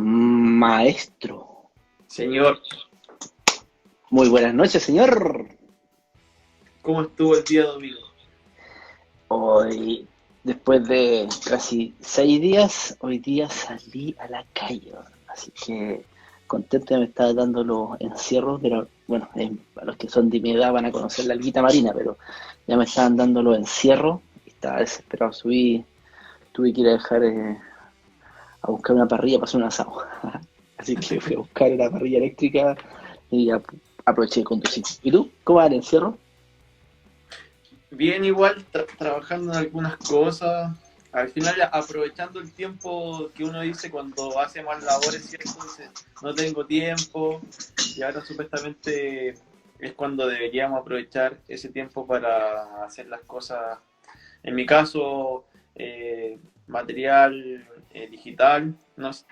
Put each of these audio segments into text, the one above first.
Maestro, Señor, muy buenas noches, señor. ¿cómo estuvo el día domingo? Hoy, después de casi 6 días, hoy día salí a la calle, así que contento, ya me estaba dando los encierros bueno, a los que son de mi edad van a conocer la alguita marina, pero ya me estaban dando los encierros y estaba desesperado. Tuve que ir a dejar a buscar una parrilla para hacer un asado. Así que fui a buscar una parrilla eléctrica y aproveché de conducir. ¿Y tú? ¿Cómo va el encierro? Bien, igual, trabajando en algunas cosas. Al final, aprovechando el tiempo que uno dice cuando hace más labores, ¿cierto? Dice, no tengo tiempo. Y ahora supuestamente es cuando deberíamos aprovechar ese tiempo para hacer las cosas. En mi caso, material digital.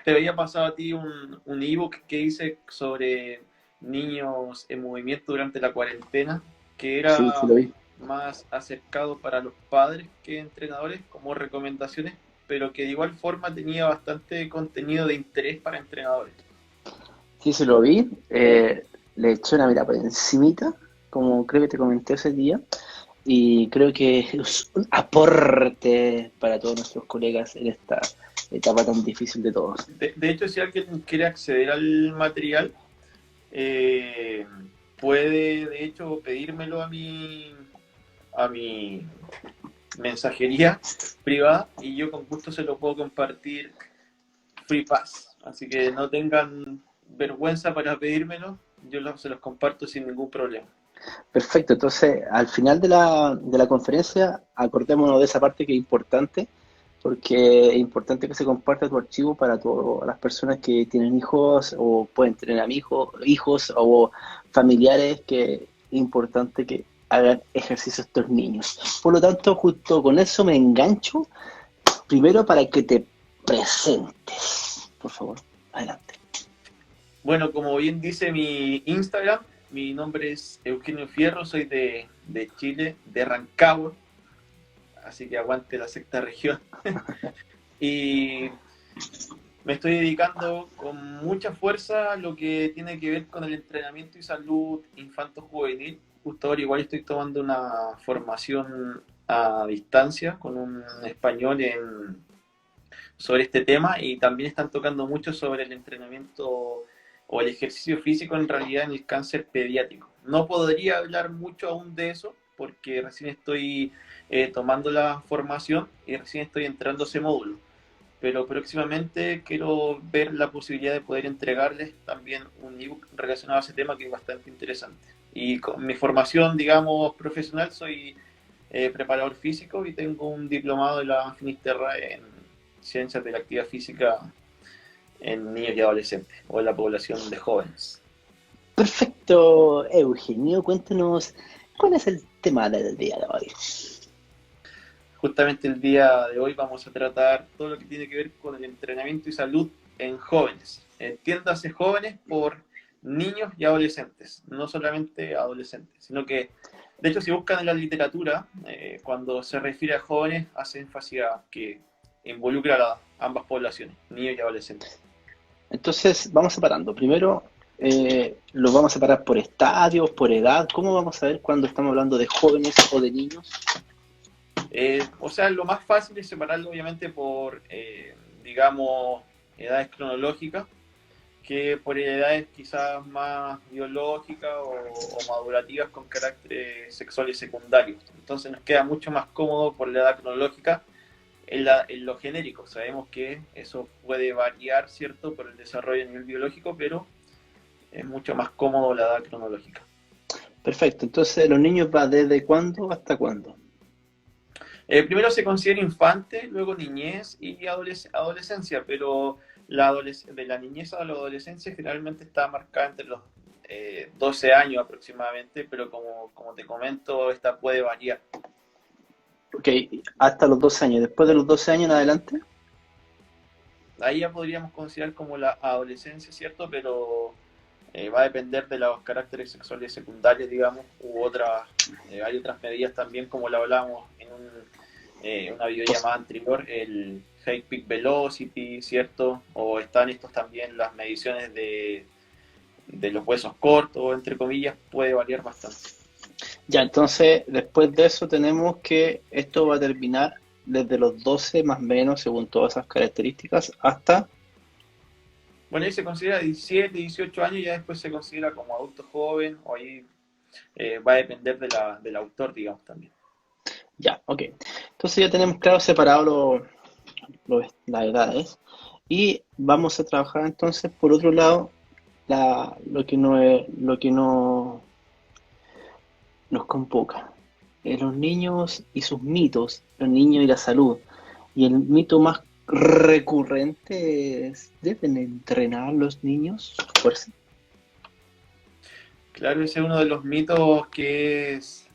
¿Te había pasado a ti un ebook que hice sobre niños en movimiento durante la cuarentena? Que Sí, sí era lo vi. más acercado para los padres que entrenadores, como recomendaciones, pero que de igual forma tenía bastante contenido de interés para entrenadores. Sí, se lo vi. Le eché una mirada por encimita, como creo que te comenté ese día. Y creo que es un aporte para todos nuestros colegas en esta etapa tan difícil de todos. De hecho, si alguien quiere acceder al material, eh, puede de hecho pedírmelo a mi mensajería privada y yo con gusto se lo puedo compartir free pass. Así que no tengan vergüenza para pedírmelo, se los comparto sin ningún problema. Perfecto, entonces al final de la conferencia acordémonos de esa parte que es importante, porque es importante que se comparta tu archivo para todas las personas que tienen hijos o pueden tener amigos, hijos o familiares, que es importante que hagan ejercicio estos niños. Por lo tanto, justo con eso me engancho, primero para que te presentes, por favor, adelante. Bueno, como bien dice mi Instagram, mi nombre es Eugenio Fierro, soy de Chile, de Rancagua, así que aguante la sexta región. Y me estoy dedicando con mucha fuerza a lo que tiene que ver con el entrenamiento y salud infanto-juvenil. Justo ahora igual estoy tomando una formación a distancia con un español sobre este tema y también están tocando mucho sobre el entrenamiento o el ejercicio físico en realidad en el cáncer pediátrico. No podría hablar mucho aún de eso porque recién estoy tomando la formación y recién estoy entrando a ese módulo, pero próximamente quiero ver la posibilidad de poder entregarles también un ebook relacionado a ese tema que es bastante interesante. Y con mi formación, digamos, profesional, soy preparador físico y tengo un diplomado de la Finisterra en Ciencias de la Actividad Física en niños y adolescentes o en la población de jóvenes. Perfecto, Eugenio, cuéntanos cuál es el tema del día de hoy. Justamente el día de hoy vamos a tratar todo lo que tiene que ver con el entrenamiento y salud en jóvenes. Entiéndase jóvenes por niños y adolescentes, no solamente adolescentes, sino que, de hecho, si buscan en la literatura, cuando se refiere a jóvenes, hace énfasis a que involucra a ambas poblaciones, niños y adolescentes. Entonces, vamos separando. Primero, los vamos a separar por estadios, por edad. ¿Cómo vamos a ver cuando estamos hablando de jóvenes o de niños? O sea, lo más fácil es separarlo obviamente por, digamos, edades cronológicas, que por edades quizás más biológicas o madurativas con carácter sexual y secundario. Entonces nos queda mucho más cómodo por la edad cronológica en lo genérico. Sabemos que eso puede variar, ¿cierto?, por el desarrollo a nivel biológico, pero es mucho más cómodo la edad cronológica. Perfecto. Entonces, los niños va desde cuándo hasta cuándo. Primero se considera infante, luego niñez y adolescencia, pero de la niñez a la adolescencia generalmente está marcada entre los 12 años aproximadamente, pero como te comento, esta puede variar. Ok, hasta los 12 años. Después de los 12 años en adelante. Ahí ya podríamos considerar como la adolescencia, ¿cierto? Pero va a depender de los caracteres sexuales secundarios, digamos, hay otras medidas también, como lo hablamos una videollamada anterior, el High Peak Velocity, ¿cierto? O están estos también las mediciones de los huesos cortos, entre comillas, puede variar bastante. Ya, entonces, después de eso tenemos que esto va a terminar desde los 12 más o menos, según todas esas características, hasta... Bueno, ahí se considera 17, 18 años, ya después se considera como adulto joven, o ahí va a depender del autor, digamos, también. Ya, ok. Entonces ya tenemos claro separado las edades y vamos a trabajar entonces, por otro lado, lo que no nos convoca. Los niños y sus mitos, los niños y la salud. Y el mito más recurrente es, ¿deben entrenar los niños fuerza? Claro, ese es uno de los mitos que es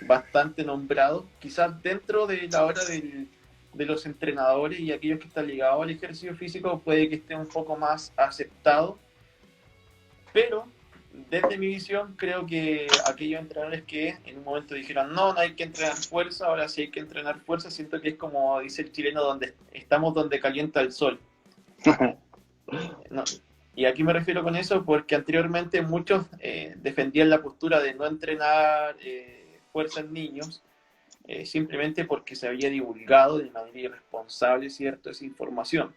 bastante nombrado, quizás dentro de la hora de los entrenadores y aquellos que están ligados al ejercicio físico puede que esté un poco más aceptado, pero desde mi visión creo que aquellos entrenadores que en un momento dijeron no, no hay que entrenar fuerza, ahora sí hay que entrenar fuerza, siento que es como dice el chileno, donde estamos donde calienta el sol. No, y aquí me refiero con eso porque anteriormente muchos defendían la postura de no entrenar fuerza en niños, simplemente porque se había divulgado de manera irresponsable, ¿cierto?, esa información.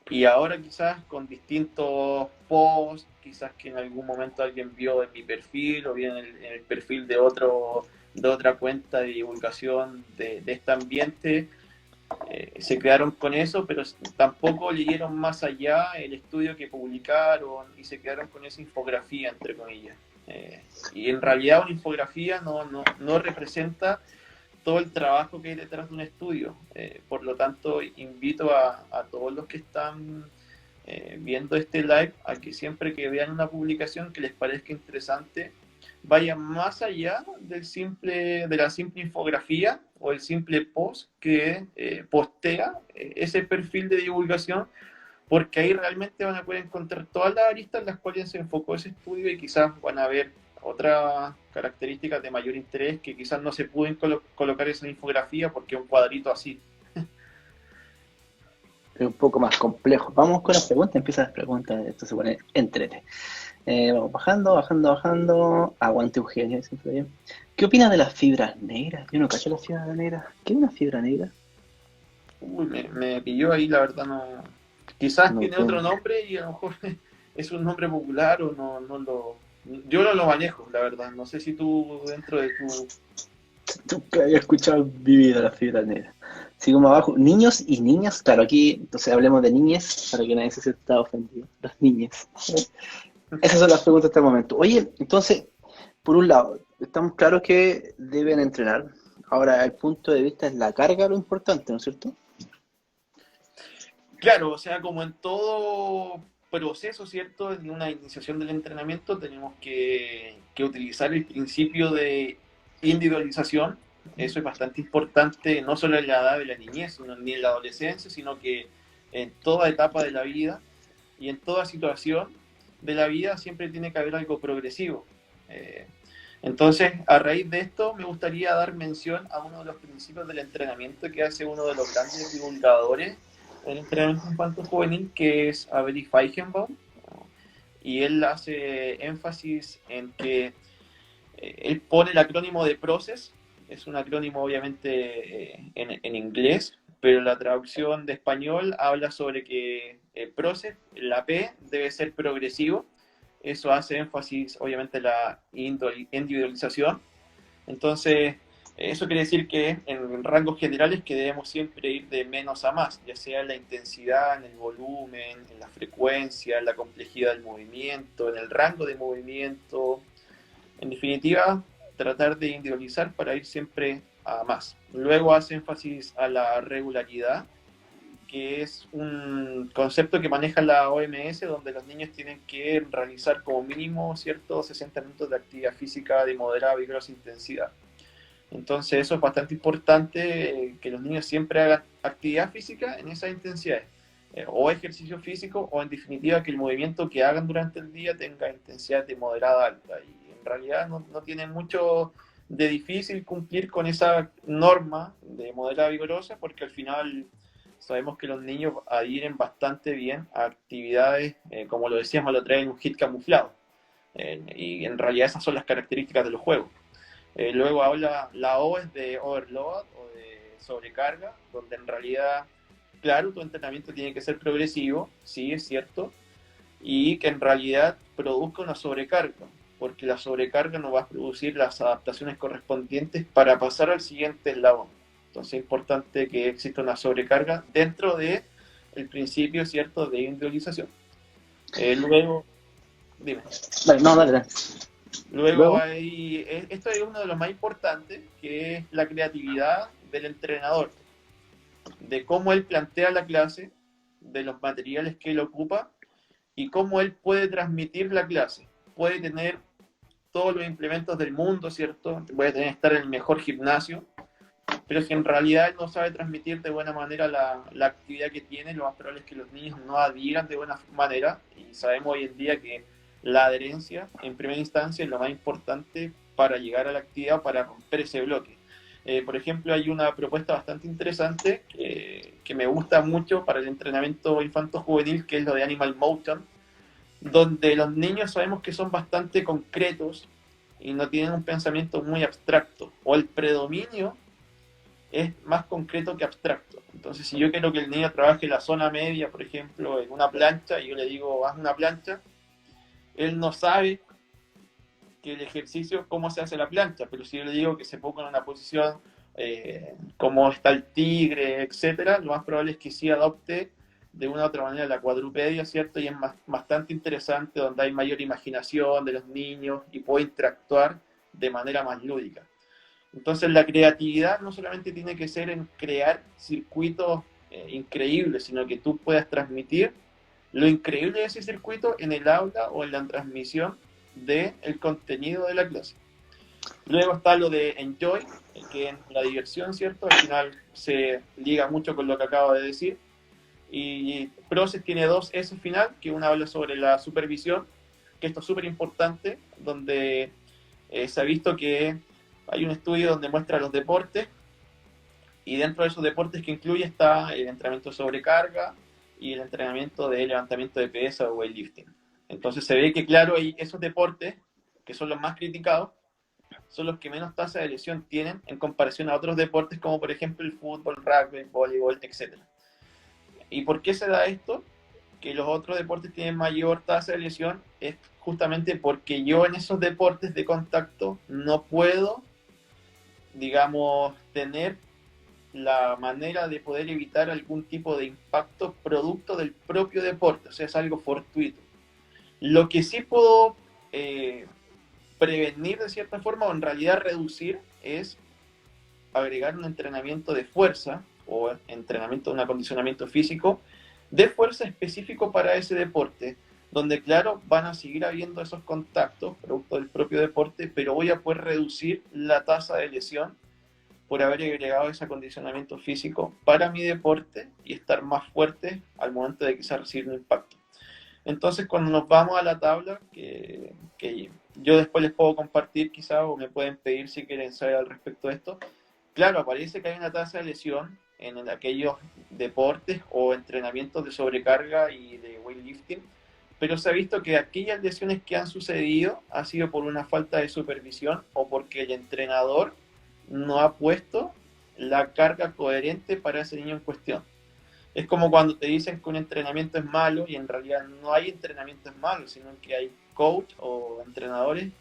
Y ahora quizás con distintos posts, quizás que en algún momento alguien vio en mi perfil o bien en el perfil de otra cuenta de divulgación de este ambiente, se quedaron con eso, pero tampoco leyeron más allá el estudio que publicaron y se quedaron con esa infografía, entre comillas. Y en realidad una infografía no representa todo el trabajo que hay detrás de un estudio. Por lo tanto, invito a todos los que están viendo este live a que siempre que vean una publicación que les parezca interesante, vayan más allá de la simple infografía o el simple post que postea ese perfil de divulgación, porque ahí realmente van a poder encontrar todas las aristas en las cuales se enfocó ese estudio y quizás van a ver otras características de mayor interés que quizás no se pueden colocar en esa infografía porque es un cuadrito así. Es un poco más complejo. Vamos con las preguntas, empiezan las preguntas, esto se pone entrete. Vamos bajando, bajando, bajando. Aguante Eugenio, siempre bien. ¿Qué opinas de las fibras negras? Yo no cacho las fibras negras. ¿Qué es una fibra negra? Uy, me pilló ahí, la verdad no. Quizás No tiene otro tengo. nombre y a lo mejor es un nombre popular o no lo. Yo no lo manejo, la verdad. No sé si tú dentro de tu. Nunca había escuchado en mi vida las fibras negras. Sigo más abajo. Niños y niñas. Claro, aquí entonces hablemos de niñez para que nadie se sienta ofendido. Las niñas. Esas son las preguntas hasta el momento. Oye, entonces, por un lado, estamos claros que deben entrenar. Ahora, el punto de vista es la carga lo importante, ¿no es cierto? Claro, o sea, como en todo proceso, ¿cierto? En una iniciación del entrenamiento tenemos que utilizar el principio de individualización. Eso es bastante importante, no solo en la edad de la niñez, ni en la adolescencia, sino que en toda etapa de la vida y en toda situación de la vida siempre tiene que haber algo progresivo. Eh, entonces, a raíz de esto, me gustaría dar mención a uno de los principios del entrenamiento que hace uno de los grandes divulgadores del entrenamiento infantil juvenil, que es Avery Feigenbaum, y él hace énfasis en que él pone el acrónimo de PROCESS, es un acrónimo obviamente en inglés, pero la traducción de español habla sobre que el PROCESS, la P, debe ser progresivo. Eso hace énfasis obviamente en la individualización. Entonces, eso quiere decir que en rangos generales que debemos siempre ir de menos a más, ya sea en la intensidad, en el volumen, en la frecuencia, en la complejidad del movimiento, en el rango de movimiento. En definitiva, tratar de individualizar para ir siempre a más. Luego hace énfasis a la regularidad, que es un concepto que maneja la OMS, donde los niños tienen que realizar como mínimo ciertos 60 minutos de actividad física de moderada a vigorosa intensidad. Entonces eso es bastante importante, que los niños siempre hagan actividad física en esas intensidades, o ejercicio físico, o en definitiva que el movimiento que hagan durante el día tenga intensidad de moderada a alta. Y en realidad no tiene de difícil cumplir con esa norma de modelada vigorosa, porque al final sabemos que los niños adhieren bastante bien a actividades, como lo decíamos la otra vez, en un hit camuflado. Y en realidad esas son las características de los juegos. Luego habla, la O es de overload o de sobrecarga, donde en realidad, claro, tu entrenamiento tiene que ser progresivo, sí, es cierto, y que en realidad produzca una sobrecarga, porque la sobrecarga no va a producir las adaptaciones correspondientes para pasar al siguiente eslabón. Entonces es importante que exista una sobrecarga dentro de el principio, ¿cierto?, de individualización. Luego, dime. Vale, no, dale, dale. Luego hay, esto es uno de los más importantes, que es la creatividad del entrenador, de cómo él plantea la clase, de los materiales que él ocupa y cómo él puede transmitir la clase. Puede tener todos los implementos del mundo, ¿cierto? Puede tener, estar en el mejor gimnasio, pero si en realidad él no sabe transmitir de buena manera la actividad que tiene, lo más probable es que los niños no adhieran de buena manera, y sabemos hoy en día que la adherencia en primera instancia es lo más importante para llegar a la actividad, para romper ese bloque. Por ejemplo, hay una propuesta bastante interesante que me gusta mucho para el entrenamiento infanto-juvenil, que es lo de Animal Motion, donde los niños sabemos que son bastante concretos y no tienen un pensamiento muy abstracto, o el predominio es más concreto que abstracto. Entonces, si yo quiero que el niño trabaje la zona media, por ejemplo, en una plancha, y yo le digo, haz una plancha, él no sabe que el ejercicio, cómo se hace la plancha, pero si yo le digo que se ponga en una posición como está el tigre, etcétera, lo más probable es que sí adopte de una u otra manera la cuadrupedia, ¿cierto? Y es bastante interesante, donde hay mayor imaginación de los niños y puede interactuar de manera más lúdica. Entonces la creatividad no solamente tiene que ser en crear circuitos increíbles, sino que tú puedas transmitir lo increíble de ese circuito en el aula o en la transmisión del contenido de la clase. Luego está lo de enjoy, que es la diversión, ¿cierto? Al final se liga mucho con lo que acabo de decir. Y Process tiene dos S final, que una habla sobre la supervisión, que esto es súper importante, donde se ha visto que hay un estudio donde muestra los deportes, y dentro de esos deportes que incluye está el entrenamiento de sobrecarga y el entrenamiento de levantamiento de pesas o weightlifting. Entonces se ve que, claro, hay esos deportes, que son los más criticados, son los que menos tasa de lesión tienen en comparación a otros deportes como por ejemplo el fútbol, rugby, voleibol, etc. ¿Y por qué se da esto? Que los otros deportes tienen mayor tasa de lesión, es justamente porque yo en esos deportes de contacto no puedo, digamos, tener la manera de poder evitar algún tipo de impacto producto del propio deporte, o sea, es algo fortuito. Lo que sí puedo prevenir de cierta forma, o en realidad reducir, es agregar un entrenamiento de fuerza o entrenamiento de un acondicionamiento físico de fuerza específico para ese deporte, donde claro, van a seguir habiendo esos contactos producto del propio deporte, pero voy a poder reducir la tasa de lesión por haber agregado ese acondicionamiento físico para mi deporte y estar más fuerte al momento de quizás recibir un impacto. Entonces, cuando nos vamos a la tabla, que yo después les puedo compartir quizás, o me pueden pedir si quieren saber al respecto de esto, claro, aparece que hay una tasa de lesión en aquellos deportes o entrenamientos de sobrecarga y de weightlifting, pero se ha visto que aquellas lesiones que han sucedido ha sido por una falta de supervisión o porque el entrenador no ha puesto la carga coherente para ese niño en cuestión. Es como cuando te dicen que un entrenamiento es malo y en realidad no hay entrenamientos malos, sino que hay coach o entrenadores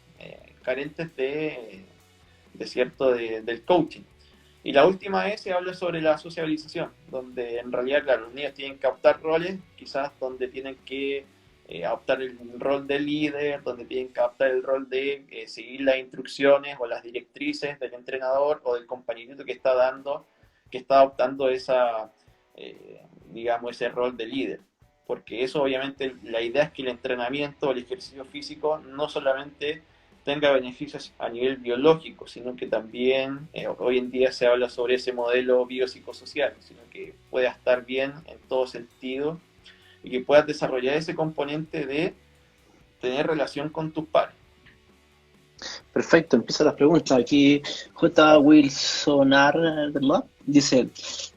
carentes del coaching. Y la última vez se habla sobre la socialización, donde en realidad, claro, los niños tienen que adoptar roles, quizás donde tienen que adoptar el rol de líder, donde tienen que adoptar el rol de seguir las instrucciones o las directrices del entrenador o del compañerito que está dando, que está adoptando digamos, ese rol de líder. Porque eso obviamente, la idea es que el entrenamiento, el ejercicio físico, no solamente tenga beneficios a nivel biológico, sino que también hoy en día se habla sobre ese modelo biopsicosocial, sino que pueda estar bien en todo sentido y que puedas desarrollar ese componente de tener relación con tus pares. Perfecto, empiezan las preguntas. Aquí J. Wilsonar, ¿verdad? Dice,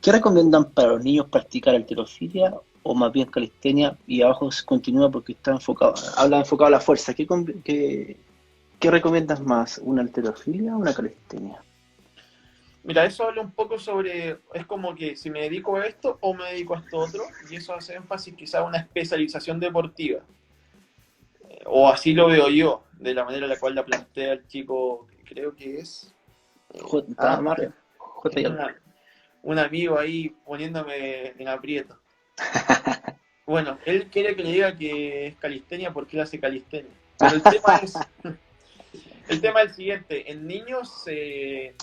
¿qué recomiendan para los niños practicar halterofilia o más bien calistenia? Y abajo se continúa porque está enfocado, habla enfocado a la fuerza. ¿Qué recomiendas más? ¿Una halterofilia o una calistenia? Mira, eso habla un poco sobre, es como que si me dedico a esto o me dedico a esto otro, y eso hace énfasis quizá a una especialización deportiva. O así lo veo yo, de la manera en la cual la plantea el chico, que creo que es... J. Mario, J. y tengo algo. un amigo ahí poniéndome en aprieto. Bueno, él quiere que le diga que es calistenia porque él hace calistenia. Pero el tema es el siguiente, en niños se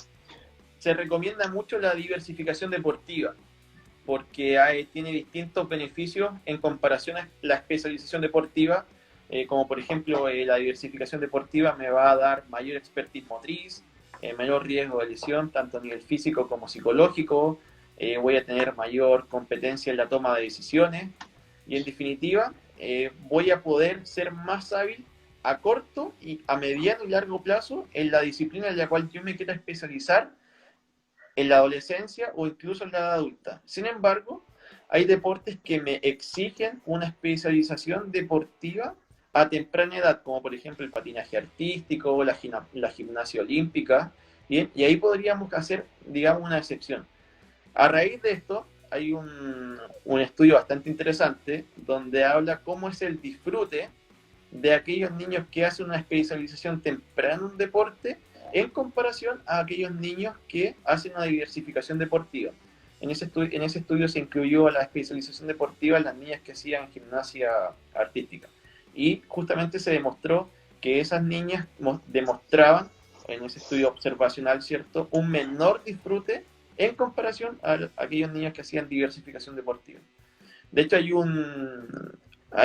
recomienda mucho la diversificación deportiva, porque tiene distintos beneficios en comparación a la especialización deportiva, como por ejemplo la diversificación deportiva me va a dar mayor expertise motriz, mayor riesgo de lesión, tanto a nivel físico como psicológico, voy a tener mayor competencia en la toma de decisiones y en definitiva voy a poder ser más hábil a corto y a mediano y largo plazo en la disciplina en la cual yo me quiera especializar en la adolescencia o incluso en la edad adulta. Sin embargo, hay deportes que me exigen una especialización deportiva a temprana edad, como por ejemplo el patinaje artístico, la gimnasia olímpica, ¿bien? Y ahí podríamos hacer, digamos, una excepción. A raíz de esto, hay un estudio bastante interesante donde habla cómo es el disfrute de aquellos niños que hacen una especialización temprana en un deporte en comparación a aquellos niños que hacen una diversificación deportiva. En ese estudio se incluyó la especialización deportiva en las niñas que hacían gimnasia artística. Y justamente se demostró que esas niñas demostraban, en ese estudio observacional, ¿cierto?, un menor disfrute en comparación a aquellos niños que hacían diversificación deportiva. De hecho, hay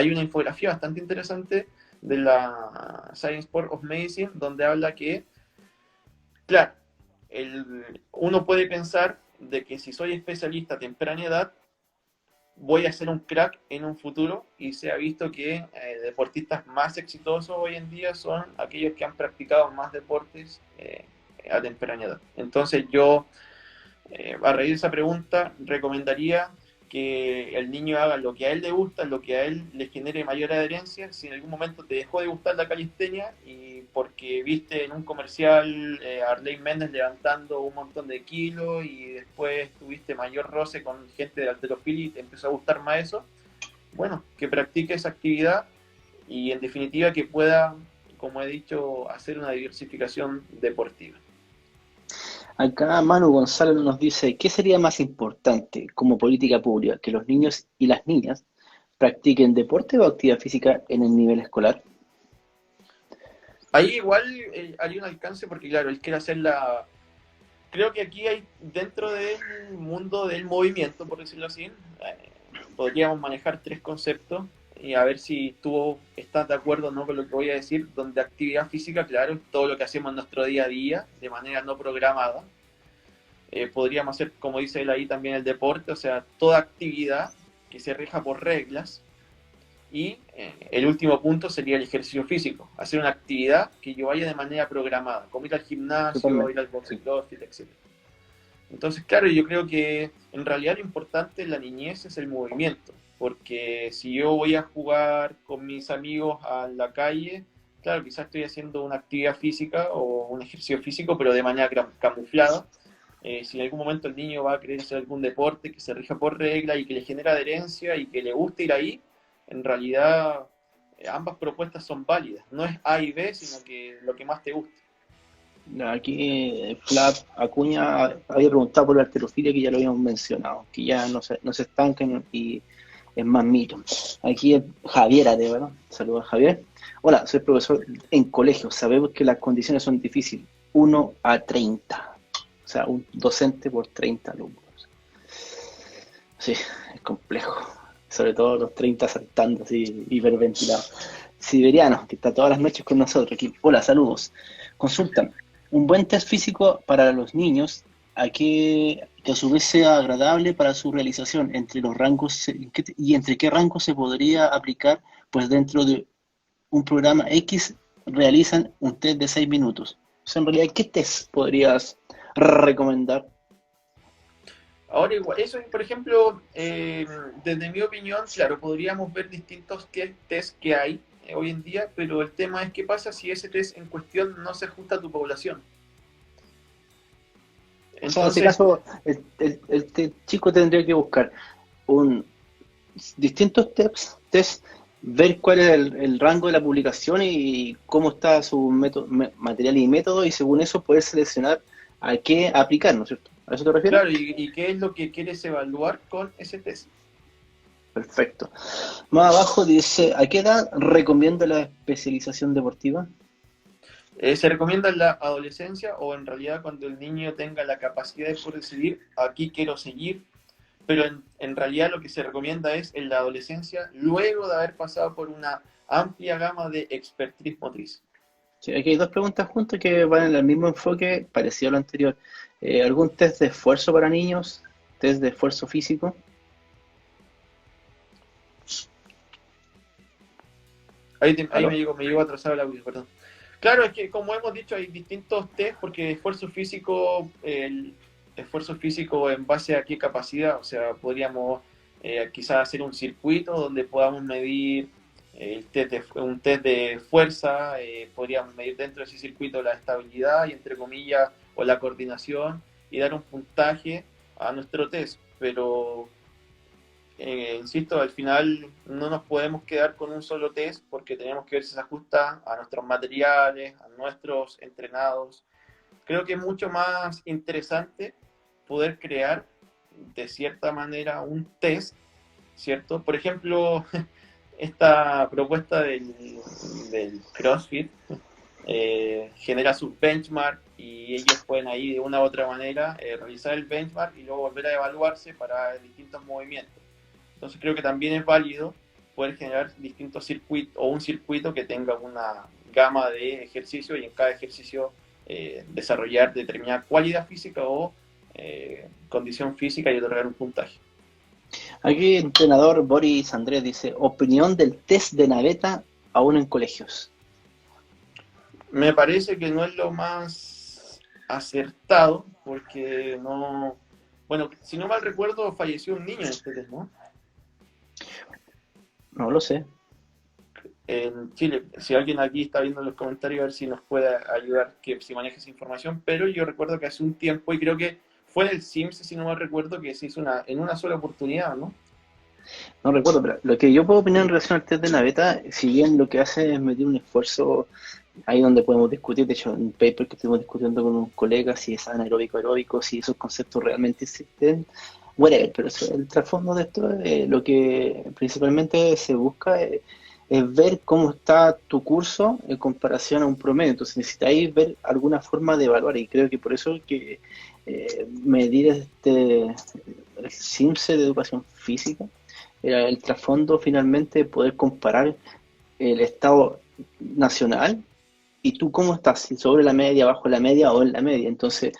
una infografía bastante interesante de la Science Sport of Medicine donde habla que, claro, uno puede pensar de que si soy especialista a temprana edad, voy a ser un crack en un futuro y se ha visto que deportistas más exitosos hoy en día son aquellos que han practicado más deportes a temprana edad. Entonces yo, a raíz de esa pregunta, recomendaría que el niño haga lo que a él le gusta, lo que a él le genere mayor adherencia. Si en algún momento te dejó de gustar la calistenia y porque viste en un comercial a Arley Méndez levantando un montón de kilos y después tuviste mayor roce con gente de halterofilia y te empezó a gustar más eso, bueno, que practique esa actividad y en definitiva que pueda, como he dicho, hacer una diversificación deportiva. Acá Manu González nos dice, ¿qué sería más importante como política pública? ¿Que los niños y las niñas practiquen deporte o actividad física en el nivel escolar? Ahí igual hay un alcance porque claro, él quiere hacer Creo que aquí hay, dentro del mundo del movimiento, por decirlo así, podríamos manejar tres conceptos y a ver si tú estás de acuerdo o no con lo que voy a decir, donde actividad física, claro, es todo lo que hacemos en nuestro día a día, de manera no programada. Podríamos hacer, como dice él ahí, también el deporte, o sea, toda actividad que se rija por reglas. Y el último punto sería el ejercicio físico, hacer una actividad que yo vaya de manera programada, como ir al gimnasio, ir Totalmente. al boxing CrossFit, etc. Entonces, claro, yo creo que en realidad lo importante en la niñez es el movimiento, porque si yo voy a jugar con mis amigos a la calle, claro, quizás estoy haciendo una actividad física o un ejercicio físico, pero de manera camuflada. Si en algún momento el niño va a querer hacer algún deporte que se rija por regla y que le genera adherencia y que le guste ir ahí, en realidad ambas propuestas son válidas. No es A y B, sino que lo que más te guste. Aquí Flap Acuña había preguntado por la halterofilia que ya lo habíamos mencionado, que ya no se estancan y es más mito. Aquí es Javier Ade, ¿verdad? Saludos Javier. Hola, soy profesor en colegio. Sabemos que las condiciones son difíciles. 1 a 30. O sea, un docente por 30 alumnos. Sí, es complejo. Sobre todo los 30 saltando así, hiperventilados. Siberiano, que está todas las noches con nosotros aquí. Hola, saludos. Consulta. Un buen test físico para los niños, que a su vez sea agradable para su realización, entre los rangos y entre qué rango se podría aplicar, pues dentro de un programa X realizan un test de 6 minutos. O sea, en realidad, ¿qué test podrías recomendar? Ahora igual, eso por ejemplo, desde mi opinión, claro, podríamos ver distintos test que hay hoy en día, pero el tema es qué pasa si ese test en cuestión no se ajusta a tu población. O sea, en ese Entonces, caso, chico tendría que buscar un, distintos test, ver cuál es el rango de la publicación y cómo está su material y método, y según eso poder seleccionar a qué aplicar, ¿no es cierto? ¿A eso te refieres? claro, ¿y qué es lo que quieres evaluar con ese test? Perfecto. Más abajo dice, ¿a qué edad recomienda la especialización deportiva? Se recomienda en la adolescencia o en realidad cuando el niño tenga la capacidad de poder decidir, aquí quiero seguir, pero en realidad lo que se recomienda es en la adolescencia, luego de haber pasado por una amplia gama de expertise motriz. Sí, aquí hay dos preguntas juntas que van en el mismo enfoque, parecido a lo anterior. ¿Algún test de esfuerzo para niños? ¿Test de esfuerzo físico? Ahí ¿Aló? me llegó atrasado el audio, perdón. Claro, es que como hemos dicho, hay distintos test porque esfuerzo físico, el esfuerzo físico en base a qué capacidad, o sea, podríamos quizás hacer un circuito donde podamos medir un test de fuerza, podríamos medir dentro de ese circuito la estabilidad y entre comillas, o la coordinación y dar un puntaje a nuestro test, pero insisto, al final no nos podemos quedar con un solo test porque tenemos que ver si se ajusta a nuestros materiales, a nuestros entrenados. Creo que es mucho más interesante poder crear de cierta manera un test, ¿cierto? Por ejemplo, esta propuesta del CrossFit genera sus benchmark y ellos pueden ahí de una u otra manera realizar el benchmark y luego volver a evaluarse para distintos movimientos. Entonces creo que también es válido poder generar distintos circuitos o un circuito que tenga una gama de ejercicios y en cada ejercicio desarrollar determinada cualidad física o condición física y otorgar un puntaje. Aquí el entrenador Boris Andrés dice, opinión del test de naveta aún en colegios. Me parece que no es lo más acertado porque no... Bueno, si no mal recuerdo, falleció un niño en este test, ¿no? No lo sé. En Chile. Si alguien aquí está viendo en los comentarios, a ver si nos puede ayudar, que si maneja esa información. Pero yo recuerdo que hace un tiempo, y creo que fue en el Sims, si no me recuerdo, que se hizo en una sola oportunidad, ¿no? No recuerdo, pero lo que yo puedo opinar en relación al test de naveta, si bien lo que hace es meter un esfuerzo ahí donde podemos discutir, de hecho, en un paper que estuvimos discutiendo con un colega, si es anaeróbico, aeróbico, si esos conceptos realmente existen, whatever, pero el trasfondo de esto, lo que principalmente se busca es ver cómo está tu curso en comparación a un promedio, entonces necesitáis ver alguna forma de evaluar, y creo que por eso que medir el CIMSE de educación física, el trasfondo finalmente de poder comparar el estado nacional y tú cómo estás, si sobre la media, bajo la media o en la media. Entonces,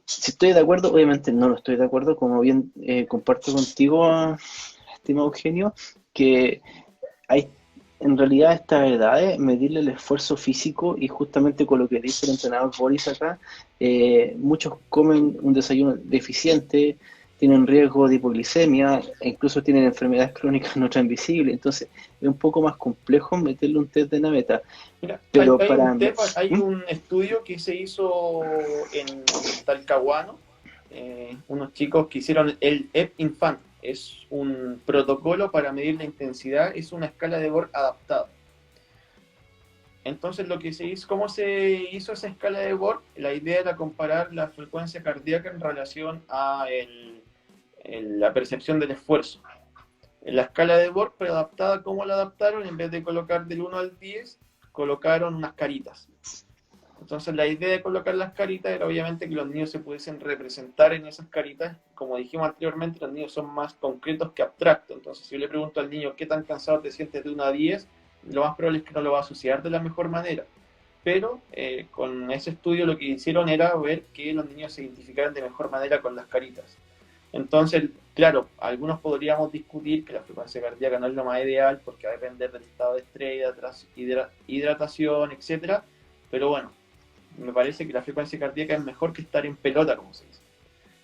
si estoy de acuerdo, obviamente no lo estoy de acuerdo, como bien comparto contigo, estimado Eugenio, que hay en realidad a estas edades medirle el esfuerzo físico y justamente con lo que dice el entrenador Boris acá, muchos comen un desayuno deficiente, tienen riesgo de hipoglicemia, e incluso tienen enfermedades crónicas no transmisibles, entonces es un poco más complejo meterle un test de naveta. Mira, Pero hay para... un tema, hay ¿Mm? un estudio que se hizo en Talcahuano, unos chicos que hicieron el EP-Infant. Es un protocolo para medir la intensidad, es una escala de Borg adaptada. Entonces, lo que se hizo, ¿cómo se hizo esa escala de Borg? La idea era comparar la frecuencia cardíaca en relación a la percepción del esfuerzo. En la escala de Borg, pero adaptada, ¿cómo la adaptaron? En vez de colocar del 1 al 10, colocaron unas caritas. Entonces, la idea de colocar las caritas era obviamente que los niños se pudiesen representar en esas caritas. Como dijimos anteriormente, los niños son más concretos que abstractos. Entonces, si yo le pregunto al niño qué tan cansado te sientes de 1 a 10, lo más probable es que no lo va a asociar de la mejor manera. Pero con ese estudio lo que hicieron era ver que los niños se identificaran de mejor manera con las caritas. Entonces, Claro, algunos podríamos discutir que la frecuencia cardíaca no es lo más ideal porque va a depender del estado de estrés, hidratación, etcétera. Pero bueno, me parece que la frecuencia cardíaca es mejor que estar en pelota, como se dice.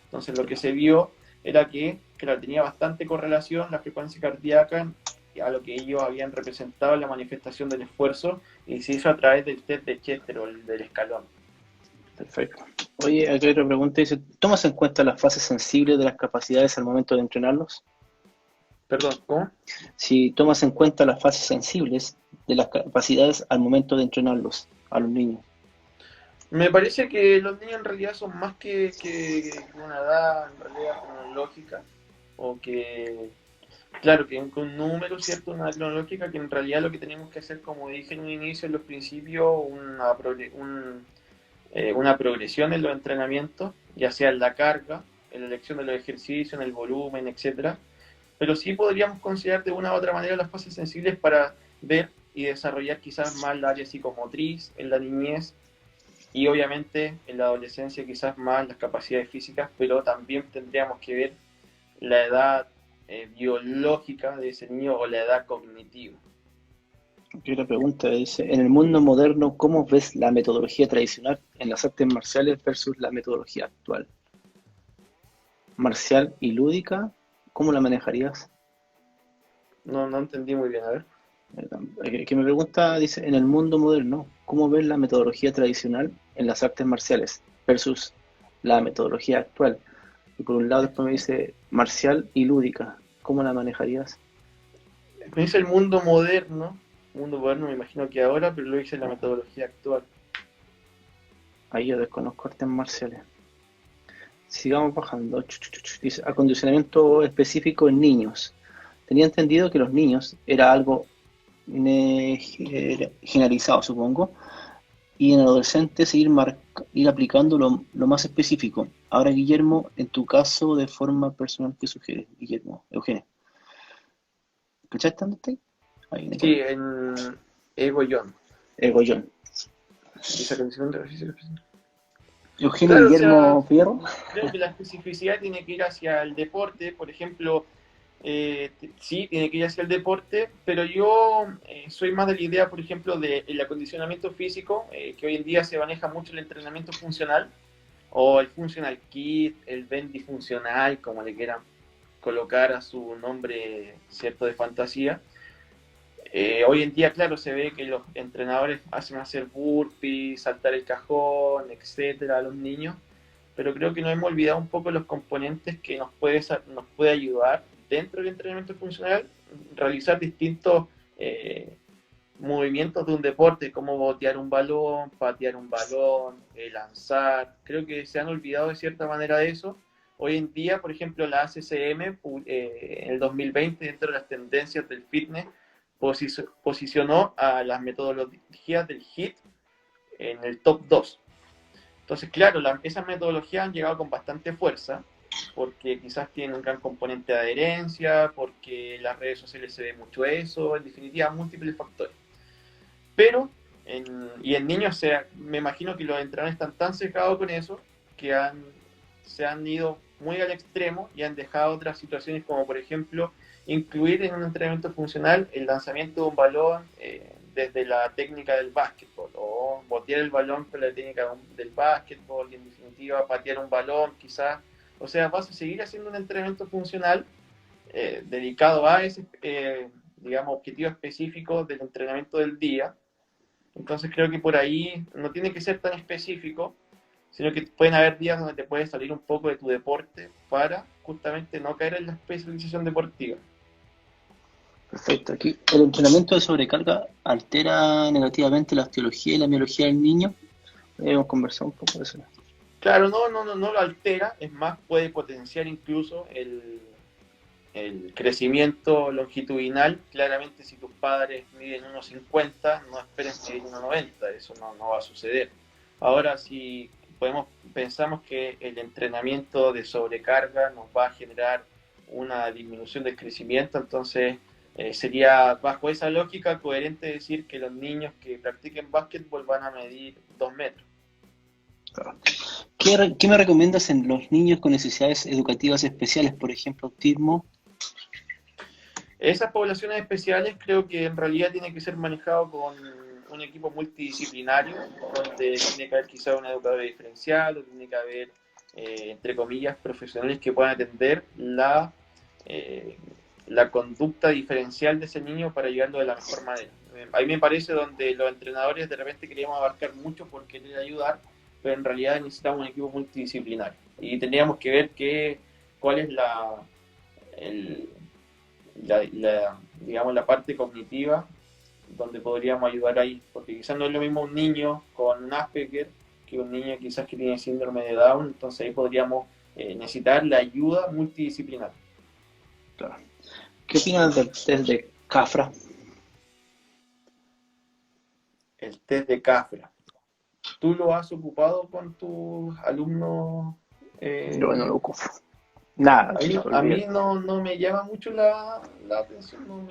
Entonces lo que se vio era que, claro, tenía bastante correlación la frecuencia cardíaca a lo que ellos habían representado en la manifestación del esfuerzo y se hizo a través del test de Chester o del escalón. Perfecto. Oye, aquí hay otra pregunta. Dice, ¿tomas en cuenta las fases sensibles de las capacidades al momento de entrenarlos? Perdón, ¿cómo? Si tomas en cuenta las fases sensibles de las capacidades al momento de entrenarlos a los niños. Me parece que los niños en realidad son más que una edad en realidad cronológica o que, claro, que un número, ¿cierto? Una edad cronológica que en realidad lo que tenemos que hacer, como dije en un inicio, en los principios, una progresión en los entrenamientos, ya sea en la carga, en la elección de los ejercicios, en el volumen, etcétera. Pero sí podríamos considerar de una u otra manera las fases sensibles para ver y desarrollar quizás más el área psicomotriz en la niñez y obviamente en la adolescencia quizás más las capacidades físicas, pero también tendríamos que ver la edad biológica de ese niño o la edad cognitiva. Aquí otra pregunta dice, en el mundo moderno, ¿cómo ves la metodología tradicional en las artes marciales versus la metodología actual? Marcial y lúdica, ¿cómo la manejarías? No entendí muy bien, a ver. Que me pregunta, dice, en el mundo moderno, ¿cómo ves la metodología tradicional en las artes marciales versus la metodología actual? Y por un lado después me dice marcial y lúdica, ¿cómo la manejarías? Me dice el mundo moderno me imagino que ahora, pero lo dice la metodología actual. Ahí yo desconozco artes marciales. Sigamos bajando. Dice, acondicionamiento específico en niños. Tenía entendido que los niños era algo generalizado, supongo, y en adolescentes ir aplicando lo más específico. Ahora, Guillermo, en tu caso, de forma personal, ¿qué sugieres, Guillermo? Eugenio, ¿cachaste dónde está? Ahí en Sí, el en Ego John. Goyón. Dice acondicionamiento de ejercicio. Eugenio Claro, o sea, Guillermo Fierro. creo que la especificidad tiene que ir hacia el deporte, por ejemplo, sí, tiene que ir hacia el deporte, pero yo soy más de la idea, por ejemplo, del acondicionamiento físico, que hoy en día se maneja mucho el entrenamiento funcional, o el Functional Kit, el Bendy Funcional, como le quieran colocar a su nombre, cierto, de fantasía. Hoy en día, claro, se ve que los entrenadores hacen hacer burpees, saltar el cajón, etcétera, a los niños, pero creo que nos hemos olvidado un poco los componentes que nos puede ayudar dentro del entrenamiento funcional, realizar distintos movimientos de un deporte, como botear un balón, patear un balón, lanzar. Creo que se han olvidado de cierta manera de eso. Hoy en día, por ejemplo, la ACCM en el 2020, dentro de las tendencias del fitness, posicionó a las metodologías del HIIT en el top 2. Entonces, claro, esas metodologías han llegado con bastante fuerza, porque quizás tienen un gran componente de adherencia, porque en las redes sociales se ve mucho eso, en definitiva, múltiples factores. Pero, en niños, me imagino que los entrenadores están tan secados con eso que se han ido muy al extremo y han dejado otras situaciones como, por ejemplo, incluir en un entrenamiento funcional el lanzamiento de un balón desde la técnica del básquetbol, o botear el balón con la técnica del básquetbol, y en definitiva patear un balón quizás. O sea, vas a seguir haciendo un entrenamiento funcional dedicado a ese, digamos, objetivo específico del entrenamiento del día. Entonces creo que por ahí no tiene que ser tan específico, sino que pueden haber días donde te puedes salir un poco de tu deporte para justamente no caer en la especialización deportiva. Perfecto. Aquí, ¿el entrenamiento de sobrecarga altera negativamente la osteología y la miología del niño? Hemos conversado un poco de eso. Claro, no lo altera, es más, puede potenciar incluso el crecimiento longitudinal. Claramente, si tus padres miden 1,50, no esperes medir 1,90, eso no va a suceder. Ahora, si pensamos que el entrenamiento de sobrecarga nos va a generar una disminución del crecimiento, entonces sería bajo esa lógica coherente decir que los niños que practiquen básquetbol van a medir 2 metros. Claro. ¿Qué me recomiendas en los niños con necesidades educativas especiales, por ejemplo, autismo? Esas poblaciones especiales creo que en realidad tiene que ser manejado con un equipo multidisciplinario, donde tiene que haber quizá un educador diferencial, o tiene que haber, entre comillas, profesionales que puedan atender eh, la conducta diferencial de ese niño para llegarlo de la mejor manera. A mí me parece donde los entrenadores de repente queríamos abarcar mucho por querer ayudar, pero en realidad necesitamos un equipo multidisciplinario. Y tendríamos que ver cuál es el, digamos, la parte cognitiva donde podríamos ayudar ahí, porque quizás no es lo mismo un niño con un Asperger que un niño quizás que tiene síndrome de Down, entonces ahí podríamos necesitar la ayuda multidisciplinar. Claro. ¿Qué opinas del test de CAFRA? El test de CAFRA. ¿Tú lo has ocupado con tus alumnos? Yo no lo ocupo. Nada, A mí olvídate. no me llama mucho la atención,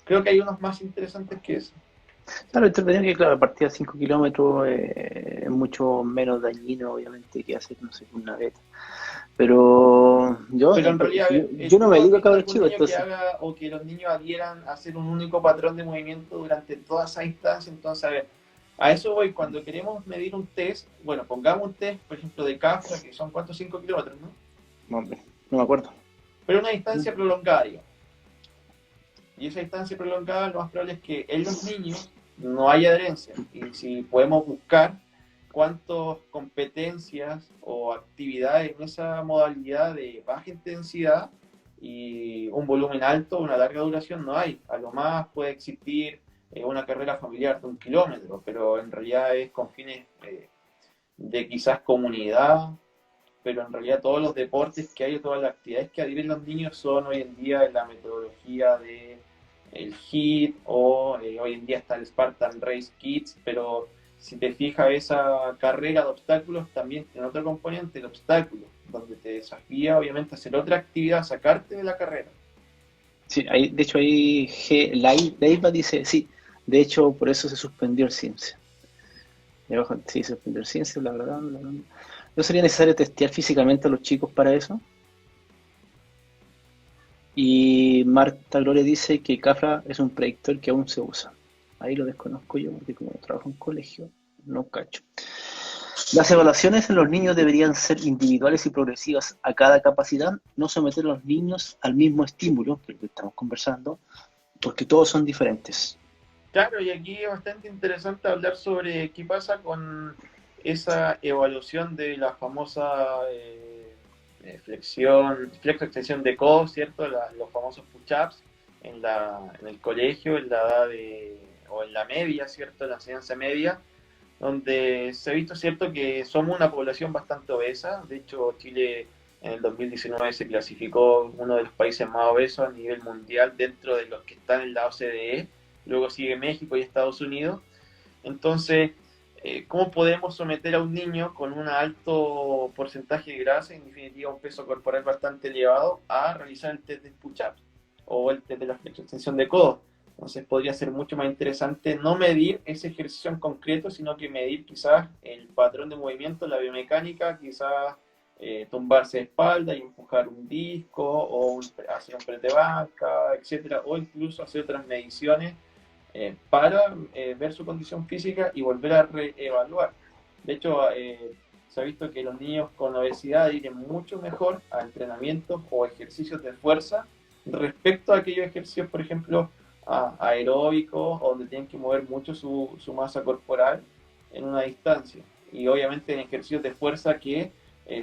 creo que hay unos más interesantes que eso. Claro, entretenido que, claro, a partir de 5 kilómetros es mucho menos dañino, obviamente, que hacer, no sé, una vez. Pero yo, Pero en realidad, a yo, ver, yo no ¿tú me has dedico a visto cabros algún chicos, niño que entonces, haga o que los niños adhieran a hacer un único patrón de movimiento durante toda esa instancia? Entonces, a ver, a eso voy, cuando queremos medir un test, bueno, pongamos un test, por ejemplo, de CAFRA, que son ¿cuántos? 5 kilómetros, ¿no? no, hombre, no me acuerdo. Pero una distancia prolongada, digamos. Y esa distancia prolongada, lo más probable es que en los niños no haya adherencia. Y si podemos buscar cuántas competencias o actividades en esa modalidad de baja intensidad y un volumen alto, una larga duración, no hay. A lo más puede existir una carrera familiar de 1 kilómetro, pero en realidad es con fines de quizás comunidad, pero en realidad todos los deportes que hay, todas las actividades que adhieren los niños son hoy en día en la metodología de el HIIT o hoy en día está el Spartan Race Kids, pero si te fijas esa carrera de obstáculos también tiene otro componente, el obstáculo, donde te desafía obviamente a hacer otra actividad, sacarte de la carrera. Sí, de hecho ahí Leiva dice, sí, de hecho por eso se suspendió el CIMSE. Y abajo, sí, se suspendió el CIMSE, la verdad. ¿No sería necesario testear físicamente a los chicos para eso? Y Marta Gloria dice que CAFRA es un predictor que aún se usa. Ahí lo desconozco yo, porque como trabajo en colegio, no cacho. Las evaluaciones en los niños deberían ser individuales y progresivas a cada capacidad, no someter a los niños al mismo estímulo, que es lo que estamos conversando, porque todos son diferentes. Claro, y aquí es bastante interesante hablar sobre qué pasa con esa evaluación de la famosa extensión de codo, ¿cierto? Los famosos push-ups en el colegio, en la edad o en la media, ¿cierto? En la enseñanza media, donde se ha visto, ¿cierto?, que somos una población bastante obesa. De hecho, Chile en el 2019 se clasificó uno de los países más obesos a nivel mundial dentro de los que están en la OCDE. Luego sigue México y Estados Unidos. Entonces, ¿cómo podemos someter a un niño con un alto porcentaje de grasa, en definitiva un peso corporal bastante elevado, a realizar el test de push-up o el test de la extensión de codo? Entonces podría ser mucho más interesante no medir ese ejercicio en concreto, sino que medir quizás el patrón de movimiento, la biomecánica, quizás tumbarse de espalda y empujar un disco o hacer un press de banca, etcétera, o incluso hacer otras mediciones para ver su condición física y volver a reevaluar. De hecho, se ha visto que los niños con obesidad adhieren mucho mejor a entrenamientos o ejercicios de fuerza respecto a aquellos ejercicios, por ejemplo, aeróbicos, donde tienen que mover mucho su masa corporal en una distancia. Y obviamente en ejercicios de fuerza que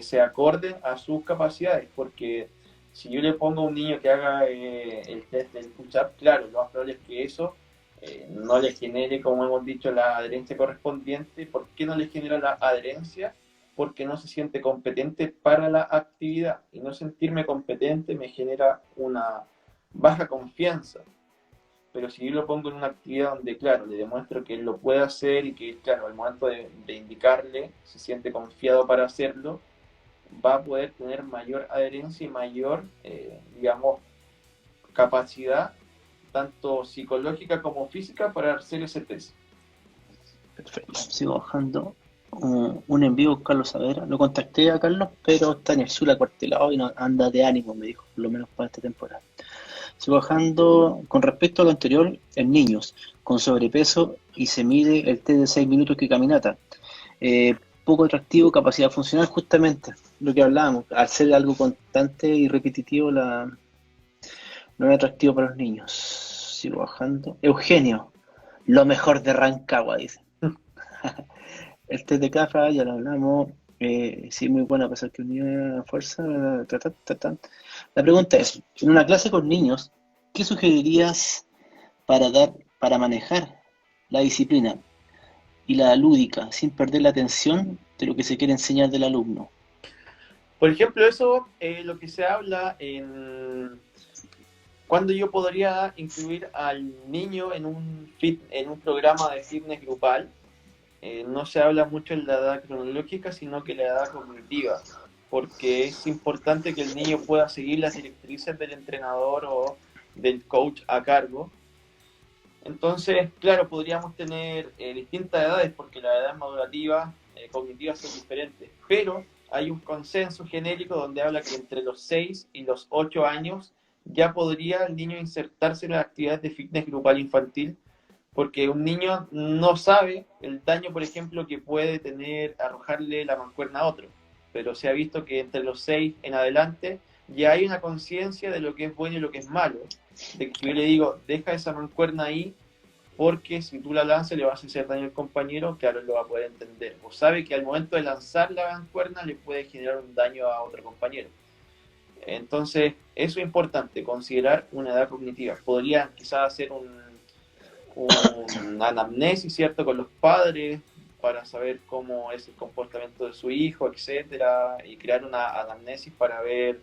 se acorden a sus capacidades, porque si yo le pongo a un niño que haga el test del push-up, claro, lo más probable es que eso no le genere, como hemos dicho, la adherencia correspondiente. ¿Por qué no le genera la adherencia? Porque no se siente competente para la actividad. Y no sentirme competente me genera una baja confianza. Pero si yo lo pongo en una actividad donde, claro, le demuestro que él lo puede hacer y que, claro, al momento de indicarle, se siente confiado para hacerlo, va a poder tener mayor adherencia y mayor, digamos, capacidad, tanto psicológica como física, para hacer ese test. Perfecto, sigo bajando. un envío con Carlos Saavedra. Lo contacté a Carlos, pero está en el sur acuartelado y no anda de ánimo, me dijo, por lo menos para esta temporada. Sigo bajando con respecto a lo anterior en niños con sobrepeso y se mide el test de 6 minutos que caminata. Eh, Poco atractivo, capacidad funcional, justamente lo que hablábamos. Al ser algo constante y repetitivo, no es atractivo para los niños. Sigo bajando. Eugenio, lo mejor de Rancagua, dice. El test de CAFA, ya lo hablamos. Sí, muy bueno, a pesar que unía fuerza. La pregunta es, en una clase con niños, ¿qué sugerirías para manejar la disciplina y la lúdica sin perder la atención de lo que se quiere enseñar del alumno? Por ejemplo, eso lo que se habla en cuando yo podría incluir al niño en en un programa de fitness grupal. No se habla mucho en la edad cronológica, sino que la edad cognitiva, porque es importante que el niño pueda seguir las directrices del entrenador o del coach a cargo. Entonces, claro, podríamos tener distintas edades, porque las edades madurativas, cognitivas son diferentes, pero hay un consenso genérico donde habla que entre los 6 y los 8 años ya podría el niño insertarse en las actividades de fitness grupal infantil, porque un niño no sabe el daño, por ejemplo, que puede tener arrojarle la mancuerna a otro, pero se ha visto que entre los 6 en adelante ya hay una conciencia de lo que es bueno y lo que es malo, de que yo le digo, deja esa mancuerna ahí, porque si tú la lanzas le vas a hacer daño al compañero, claro, él lo va a poder entender, o sabe que al momento de lanzar la mancuerna le puede generar un daño a otro compañero. Entonces, eso es importante, considerar una edad cognitiva. Podría quizás hacer una anamnesis, ¿cierto?, con los padres para saber cómo es el comportamiento de su hijo, etcétera, y crear una anamnesis para ver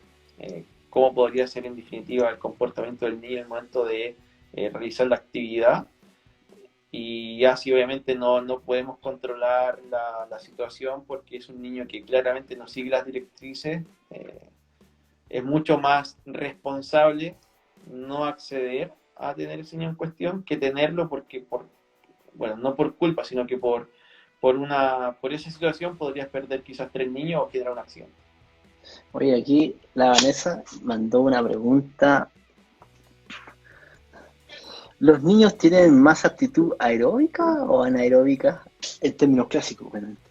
cómo podría ser en definitiva el comportamiento del niño en el momento de realizar la actividad. Y así obviamente no podemos controlar la situación porque es un niño que claramente no sigue las directrices. Es mucho más responsable no acceder a tener ese niño en cuestión que tenerlo porque bueno, no por culpa, sino que por esa situación podrías perder quizás 3 niños o generar una accidente. Oye, aquí la Vanessa mandó una pregunta. ¿Los niños tienen más aptitud aeróbica o anaeróbica? En términos clásicos, obviamente.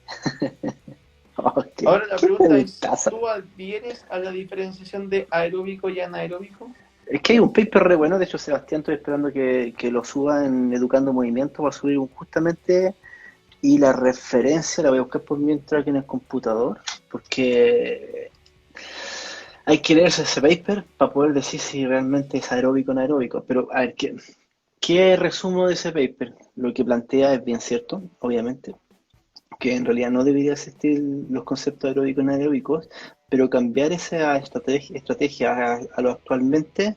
Oh, Ahora la qué pregunta es, preguntaza. ¿tú adhieres a la diferenciación de aeróbico y anaeróbico? Es que hay un paper re bueno, de hecho, Sebastián, estoy esperando que lo suba en Educando Movimiento, va a subir justamente, y la referencia la voy a buscar por mientras aquí en el computador, porque hay que leerse ese paper para poder decir si realmente es aeróbico o anaeróbico. Pero, a ver, ¿qué resumo de ese paper? Lo que plantea es bien cierto, obviamente, que en realidad no debería existir los conceptos aeróbicos y anaeróbicos, pero cambiar esa estrategia a lo actualmente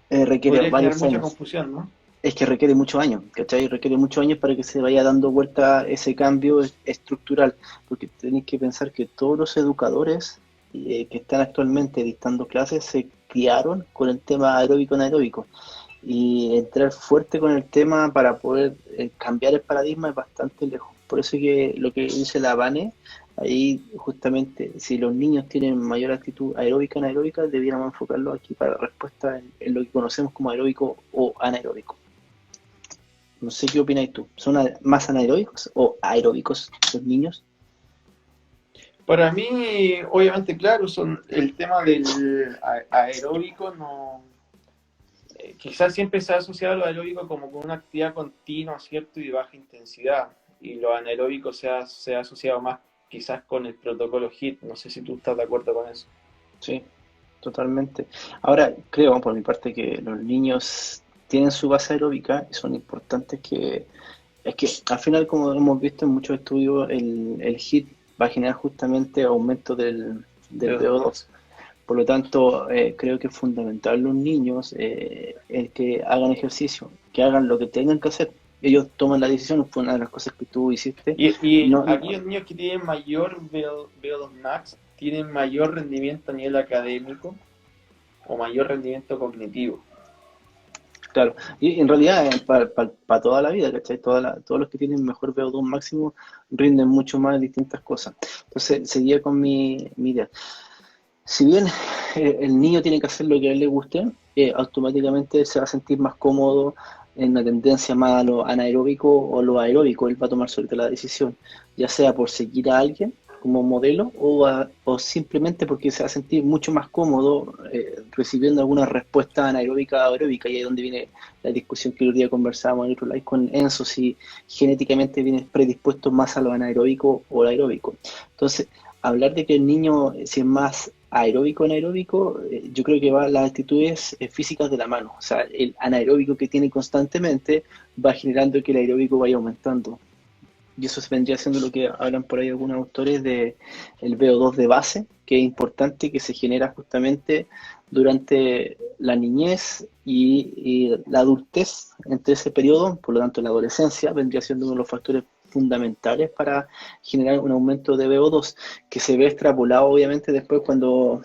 requiere Podría generar varios mucha años. confusión, ¿no? Es que requiere muchos años, ¿cachai? Requiere muchos años para que se vaya dando vuelta ese cambio estructural, porque tenéis que pensar que todos los educadores que están actualmente dictando clases se criaron con el tema aeróbico anaeróbico, y entrar fuerte con el tema para poder cambiar el paradigma es bastante lejos. Por eso que lo que dice la Vane, ahí justamente, si los niños tienen mayor actitud aeróbica anaeróbica, debiéramos enfocarlo aquí para la respuesta en lo que conocemos como aeróbico o anaeróbico. No sé qué opinas tú. ¿Son más anaeróbicos o aeróbicos los niños? Para mí, obviamente, claro, son el tema del aeróbico, no, quizás siempre se ha asociado lo aeróbico como con una actividad continua, ¿cierto? Y de baja intensidad. Y lo anaeróbico se ha asociado más quizás con el protocolo HIIT. No sé si tú estás de acuerdo con eso. Sí, totalmente. Ahora, creo por mi parte que los niños tienen su base aeróbica y son importantes que... Es que al final, como hemos visto en muchos estudios, el HIIT va a generar justamente aumento del Pero no. VO2. Por lo tanto, creo que es fundamental los niños el que hagan ejercicio, que hagan lo que tengan que hacer. Ellos toman la decisión, fue una de las cosas que tú hiciste. Y No, aquellos niños que tienen mayor VO2 max tienen mayor rendimiento a nivel académico o mayor rendimiento cognitivo. Claro, y en realidad es para toda la vida, ¿cachai? Todos los que tienen mejor VO2 máximo rinden mucho más en distintas cosas. Entonces, seguía con mi idea. Si bien el niño tiene que hacer lo que a él le guste, automáticamente se va a sentir más cómodo en una tendencia más a lo anaeróbico o lo aeróbico. Él va a tomar sobre todo la decisión, ya sea por seguir a alguien como modelo o simplemente porque se va a sentir mucho más cómodo recibiendo alguna respuesta anaeróbica o aeróbica. Y ahí es donde viene la discusión que el otro día conversábamos en otro live con Enzo, si genéticamente vienes predispuesto más a lo anaeróbico o lo aeróbico. Entonces, hablar de que el niño, si es más aeróbico o anaeróbico, yo creo que va las actitudes físicas de la mano. O sea, el anaeróbico que tiene constantemente va generando que el aeróbico vaya aumentando. Y eso se vendría siendo lo que hablan por ahí algunos autores de el VO2 de base, que es importante, que se genera justamente durante la niñez y la adultez, entre ese periodo. Por lo tanto la adolescencia vendría siendo uno de los factores fundamentales para generar un aumento de VO2, que se ve extrapolado obviamente después cuando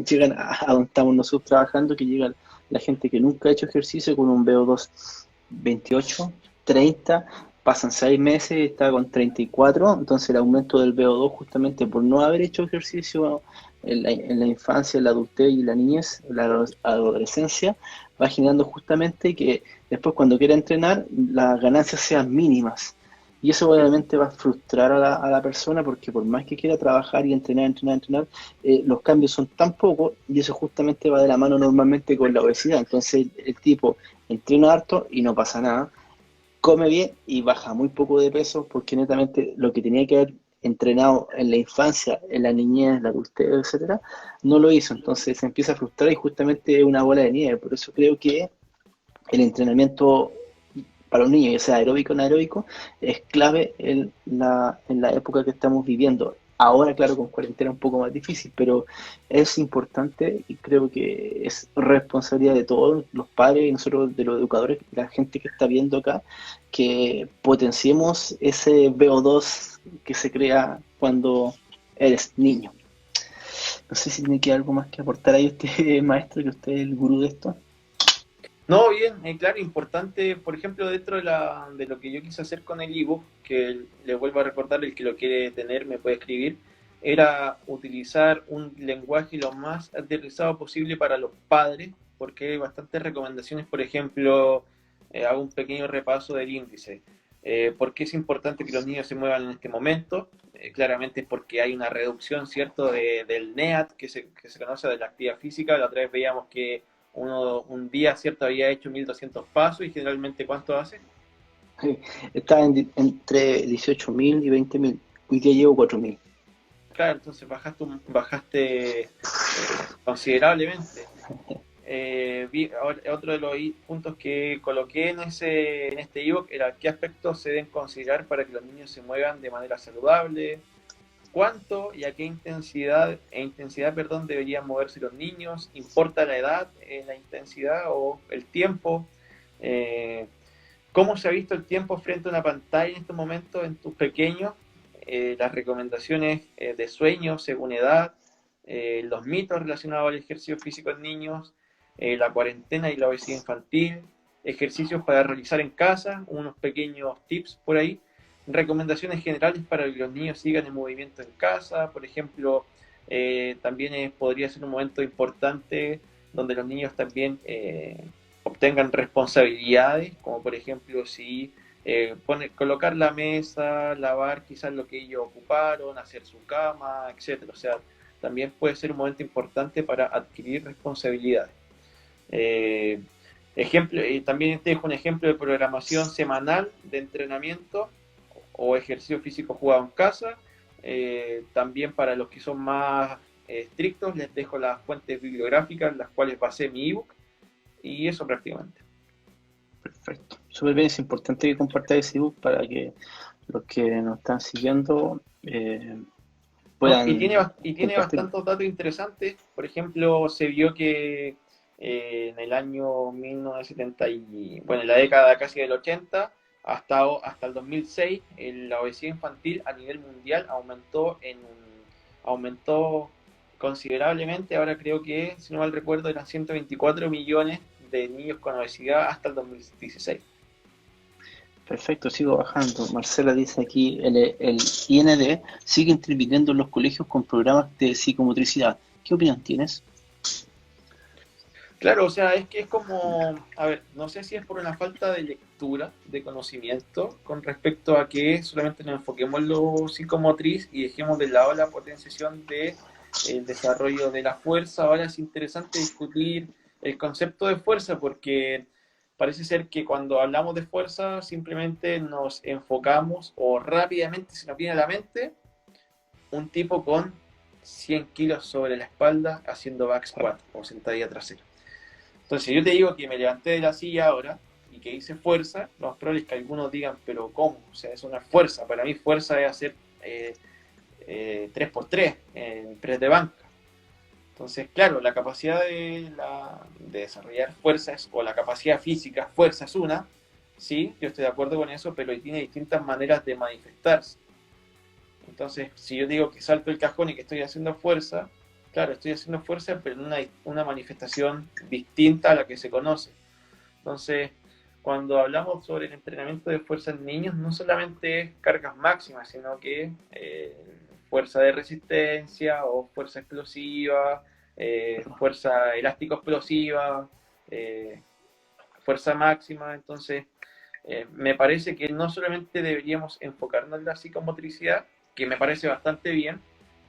llegan a donde estamos nosotros trabajando, que llega la gente que nunca ha hecho ejercicio con un VO2 28, 30, pasan 6 meses y está con 34, entonces el aumento del VO2 justamente por no haber hecho ejercicio en la infancia, en la adultez y la niñez, la adolescencia, va generando justamente que después cuando quiera entrenar las ganancias sean mínimas. Y eso obviamente va a frustrar a la persona porque por más que quiera trabajar y entrenar, los cambios son tan pocos y eso justamente va de la mano normalmente con la obesidad. Entonces el tipo entrena harto y no pasa nada, come bien y baja muy poco de peso porque netamente lo que tenía que haber entrenado en la infancia, en la niñez, la adultez, etcétera, no lo hizo. Entonces se empieza a frustrar y justamente es una bola de nieve. Por eso creo que el entrenamiento para un niño, ya sea aeróbico o anaeróbico, es clave en la época que estamos viviendo. Ahora, claro, con cuarentena un poco más difícil, pero es importante y creo que es responsabilidad de todos los padres y nosotros, de los educadores, la gente que está viendo acá, que potenciemos ese VO2 que se crea cuando eres niño. No sé si tiene que algo más que aportar ahí usted, maestro, que usted es el gurú de esto. No, bien, claro, importante, por ejemplo, dentro de lo que yo quise hacer con el ebook, que le vuelvo a recordar, el que lo quiere tener me puede escribir, era utilizar un lenguaje lo más aterrizado posible para los padres, porque hay bastantes recomendaciones, por ejemplo, hago un pequeño repaso del índice. ¿Por qué es importante que los niños se muevan en este momento? Claramente es porque hay una reducción, ¿cierto?, del NEAT, que se conoce de la actividad física. La otra vez veíamos que un día, ¿cierto?, había hecho 1200 pasos y generalmente ¿cuánto hace? Está entre 18.000 y 20.000. Hoy día llevo 4.000. Claro, entonces bajaste considerablemente. Otro de los puntos que coloqué en este ebook era qué aspectos se deben considerar para que los niños se muevan de manera saludable, cuánto y a qué intensidad deberían moverse los niños, importa la edad, la intensidad o el tiempo, eh, cómo se ha visto el tiempo frente a una pantalla en estos momentos en tus pequeños, las recomendaciones de sueño según edad, los mitos relacionados al ejercicio físico en niños, la cuarentena y la obesidad infantil, ejercicios para realizar en casa, unos pequeños tips por ahí, recomendaciones generales para que los niños sigan en movimiento en casa, por ejemplo, también podría ser un momento importante donde los niños también obtengan responsabilidades, como por ejemplo si colocar la mesa, lavar quizás lo que ellos ocuparon, hacer su cama, etcétera. O sea, también puede ser un momento importante para adquirir responsabilidades. Eh, también te dejo un ejemplo de programación semanal de entrenamiento o ejercicio físico jugado en casa. También para los que son más estrictos les dejo las fuentes bibliográficas en las cuales basé mi ebook y eso prácticamente. Perfecto. Súper bien, es importante que compartáis ese ebook para que los que nos están siguiendo ¿No? puedan Y tiene compartirlo. bastantes datos interesantes. Por ejemplo, se vio que en el año 1970, bueno, en la década casi del 80, hasta el 2006, la obesidad infantil a nivel mundial aumentó considerablemente. Ahora creo que, si no mal recuerdo, eran 124 millones de niños con obesidad hasta el 2016. Perfecto, sigo bajando. Marcela dice aquí, el IND sigue interviniendo en los colegios con programas de psicomotricidad. ¿Qué opinión tienes? Claro, o sea, es que es como, a ver, no sé si es por una falta de lectura, de conocimiento, con respecto a que solamente nos enfoquemos en lo psicomotriz y dejemos de lado la potenciación de el desarrollo de la fuerza. Ahora es interesante discutir el concepto de fuerza porque parece ser que cuando hablamos de fuerza simplemente nos enfocamos o rápidamente se nos viene a la mente un tipo con 100 kilos sobre la espalda haciendo back Claro, squat o sentadilla trasera. Entonces, si yo te digo que me levanté de la silla ahora y que hice fuerza, lo más probable es que algunos digan, pero ¿cómo? O sea, eso no es fuerza. Para mí fuerza es hacer 3x3 en press de banca. Entonces, claro, la capacidad de desarrollar fuerzas o la capacidad física, fuerza es una, sí, yo estoy de acuerdo con eso, pero tiene distintas maneras de manifestarse. Entonces, si yo digo que salto el cajón y que estoy haciendo fuerza, claro, estoy haciendo fuerza, pero en una manifestación distinta a la que se conoce. Entonces, cuando hablamos sobre el entrenamiento de fuerza en niños, no solamente es cargas máximas, sino que fuerza de resistencia o fuerza explosiva, fuerza elástico-explosiva, eh, fuerza máxima. Entonces, me parece que no solamente deberíamos enfocarnos en la psicomotricidad, que me parece bastante bien,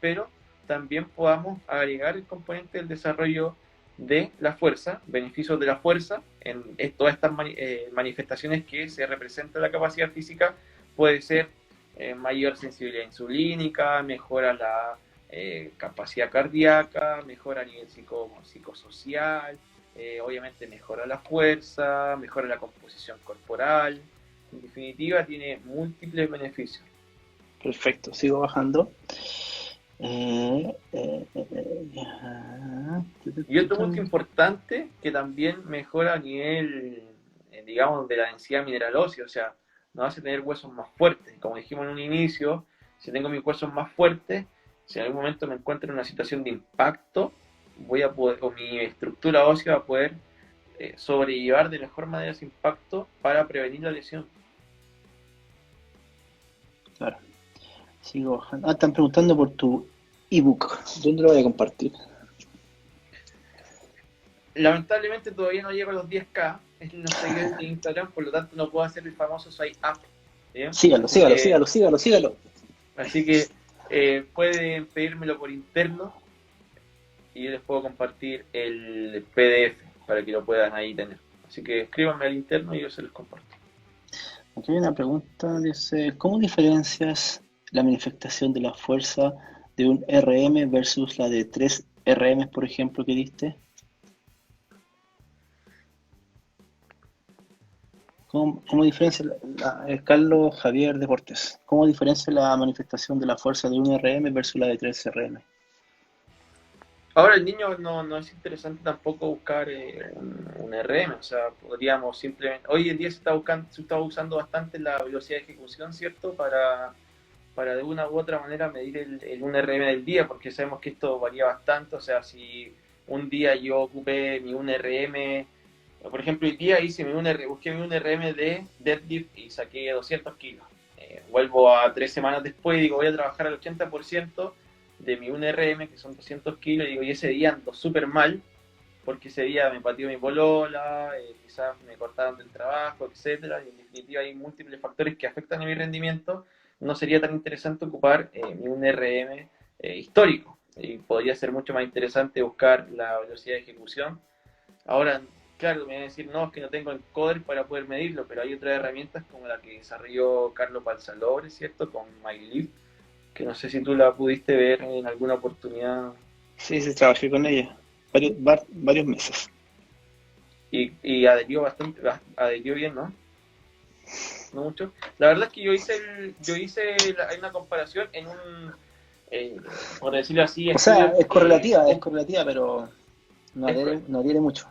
pero también podamos agregar el componente del desarrollo de la fuerza, beneficios de la fuerza, en todas estas manifestaciones que se representa la capacidad física, puede ser mayor sensibilidad insulínica, mejora la capacidad cardíaca, mejora a nivel psicosocial, obviamente mejora la fuerza, mejora la composición corporal, en definitiva tiene múltiples beneficios. perfecto, sigo bajando. Y otro punto importante que también mejora a nivel, digamos, de la densidad mineral ósea, o sea, nos hace tener huesos más fuertes. Como dijimos en un inicio, si tengo mis huesos más fuertes, si en algún momento me encuentro en una situación de impacto, voy a poder, o mi estructura ósea va a poder sobrellevar de mejor manera ese impacto para prevenir la lesión. Claro, sigo bajando. Están preguntando por tu ebook. ¿Dónde lo voy a compartir? Lamentablemente todavía no llego a los 10K en los seguidores de Instagram, por lo tanto no puedo hacer el famoso swipe up. ¿Bien? Sígalo, sígalo, sígalo, sígalo, sígalo. Así que pueden pedírmelo por interno y yo les puedo compartir el PDF para que lo puedan ahí tener. Así que escríbanme al interno y yo se los comparto. Aquí hay una pregunta, dice, ¿cómo diferencias la manifestación de la fuerza de un RM versus la de 3 RM, por ejemplo, que diste? ¿Cómo diferencia Carlos Javier Deportes? ¿Cómo diferencia la manifestación de la fuerza de un RM versus la de 3 RM? Ahora el niño no es interesante tampoco buscar un RM, o sea, podríamos simplemente, hoy en día se está usando bastante la velocidad de ejecución, ¿cierto? Para de una u otra manera medir el 1RM del día, porque sabemos que esto varía bastante, o sea, si un día yo ocupé mi 1RM, por ejemplo, hoy día busqué mi 1RM de deadlift y saqué 200 kilos. Vuelvo a 3 semanas después y digo, voy a trabajar al 80% de mi 1RM, que son 200 kilos, y digo, y ese día ando súper mal, porque ese día me pateó mi polola, quizás me cortaron del trabajo, etcétera, y en definitiva hay múltiples factores que afectan a mi rendimiento. No sería tan interesante ocupar mi 1RM histórico, y podría ser mucho más interesante buscar la velocidad de ejecución. Ahora, claro, me van a decir, no, es que no tengo encoder para poder medirlo, pero hay otras herramientas como la que desarrolló Carlos Balsalore, ¿cierto? Con MyLift, que no sé si tú la pudiste ver en alguna oportunidad Sí, sí, trabajé con ella varios meses. y adherió bastante, adherió bien, ¿no? No mucho. La verdad es que hay una comparación en por decirlo así, O sea, estudio. es correlativa, pero no adhiere mucho.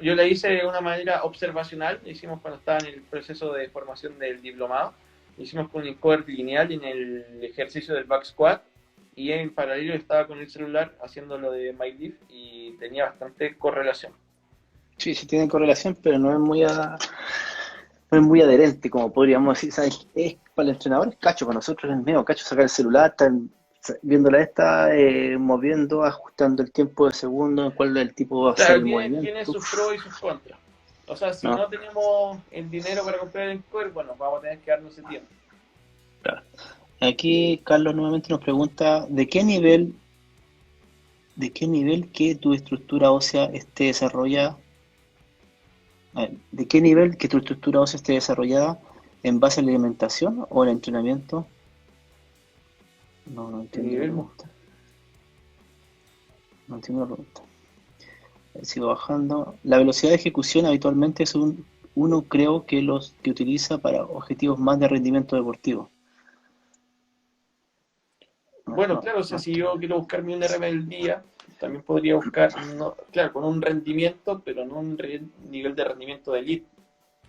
Yo la hice de una manera observacional, la hicimos cuando estaba en el proceso de formación del diplomado, lo hicimos con un encoder lineal en el ejercicio del back squat y en paralelo estaba con el celular haciendo lo de MyLift y tenía bastante correlación. Sí, sí tiene correlación, pero no es muy adherente, como podríamos decir. ¿Sabes? Para el entrenador es cacho, para nosotros es medio cacho sacar el celular, estar viéndola moviendo, ajustando el tiempo de segundo, en cuál es el tipo va a hacer Claro, el tiene movimiento. sus pros y sus contras. O sea, si No, no tenemos el dinero para comprar el Encoder, bueno, vamos a tener que darnos ese tiempo. claro. Aquí Carlos nuevamente nos pregunta, de qué nivel que tu estructura ósea esté desarrollada? A ver, ¿de qué nivel que tu estructura ósea esté desarrollada en base a la alimentación o el entrenamiento? No, no El entiendo la nivel pregunta. No entiendo la pregunta. Sigo bajando. La velocidad de ejecución habitualmente es uno creo que los que utiliza para objetivos más de rendimiento deportivo. No, Bueno, no, claro, o sea, no si entiendo. yo quiero buscarme un RM del día, también podría buscar, no, claro, con un rendimiento, pero no un nivel de rendimiento de elite.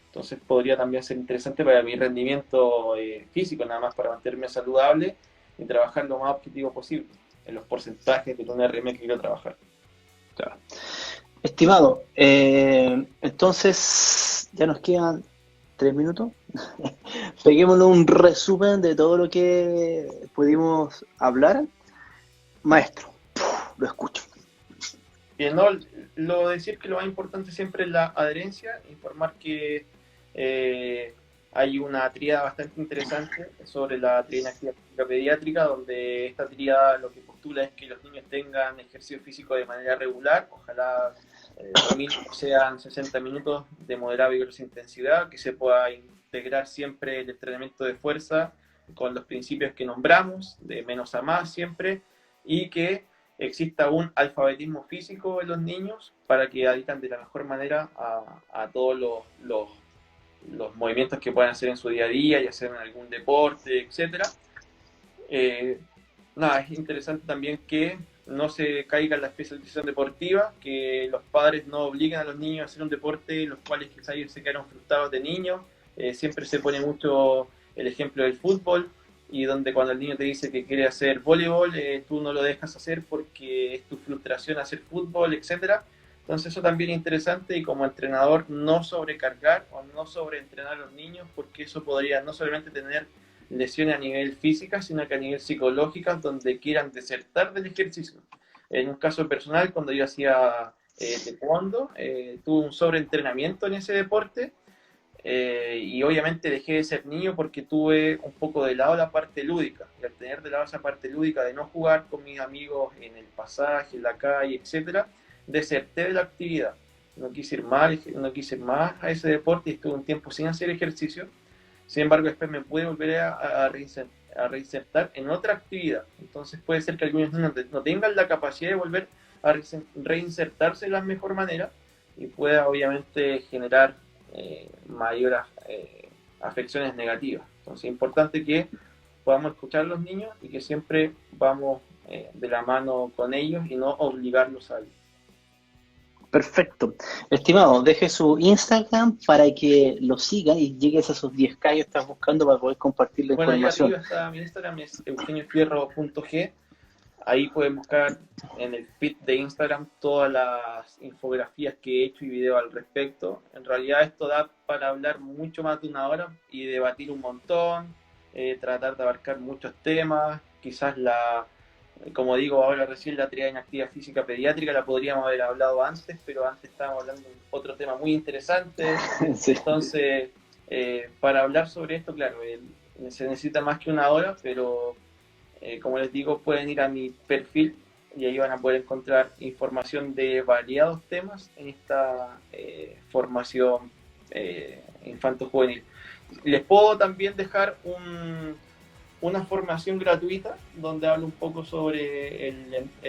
Entonces podría también ser interesante para mi rendimiento físico, nada más para mantenerme saludable y trabajar lo más objetivo posible en los porcentajes de un RM que quiero trabajar. Claro. Estimado, entonces ya nos quedan 3 minutos. Peguémonos un resumen de todo lo que pudimos hablar. Maestro, lo escucho. Bien, no, lo decir que lo más importante siempre es la adherencia, informar que eh, hay una tríada bastante interesante sobre la tríada inactiva física pediátrica, donde esta tríada lo que postula es que los niños tengan ejercicio físico de manera regular, ojalá lo mínimo sean 60 minutos de moderada y vigorosa intensidad, que se pueda integrar siempre el entrenamiento de fuerza con los principios que nombramos, de menos a más siempre, y que exista un alfabetismo físico en los niños para que adhican de la mejor manera a todos los movimientos que puedan hacer en su día a día, ya sea en algún deporte, etc. Eh, Nada, es interesante también que no se caiga en la especialización deportiva, que los padres no obliguen a los niños a hacer un deporte, los cuales quizás ellos se quedaron frustrados de niños. Siempre se pone mucho el ejemplo del fútbol, y donde cuando el niño te dice que quiere hacer voleibol, tú no lo dejas hacer porque es tu frustración hacer fútbol, etcétera. Entonces eso también es interesante, y como entrenador no sobrecargar o no sobreentrenar a los niños, porque eso podría no solamente tener lesiones a nivel física, sino que a nivel psicológica, donde quieran desertar del ejercicio. En un caso personal, cuando yo hacía taekwondo, tuve un sobreentrenamiento en ese deporte, y obviamente dejé de ser niño porque tuve un poco de lado la parte lúdica. Y al tener de lado esa parte lúdica de no jugar con mis amigos en el pasaje, en la calle, etcétera, deserté de la actividad. No quise ir más a ese deporte y estuve un tiempo sin hacer ejercicio. Sin embargo, después me pude volver a reinsertar en otra actividad. Entonces puede ser que algunos no tengan la capacidad de volver a reinsertarse de la mejor manera, y pueda obviamente generar mayores afecciones negativas. Entonces es importante que podamos escuchar a los niños y que siempre vamos de la mano con ellos y no obligarlos a ello. Perfecto. Estimado, deje su Instagram para que lo sigan y llegues a esos 10K que estás buscando para poder compartir la Bueno, ahí información. arriba está mi Instagram, es eugeniofierro.g. Ahí pueden buscar en el feed de Instagram todas las infografías que he hecho y videos al respecto. En realidad esto da para hablar mucho más de una hora y debatir un montón, tratar de abarcar muchos temas. Quizás como digo ahora recién, la triada inactiva física pediátrica la podríamos haber hablado antes, pero antes estábamos hablando de otro tema muy interesante. Sí. Entonces, para hablar sobre esto, claro, se necesita más que una hora, pero como les digo, pueden ir a mi perfil y ahí van a poder encontrar información de variados temas en esta formación infanto-juvenil. Les puedo también dejar una formación gratuita donde hablo un poco sobre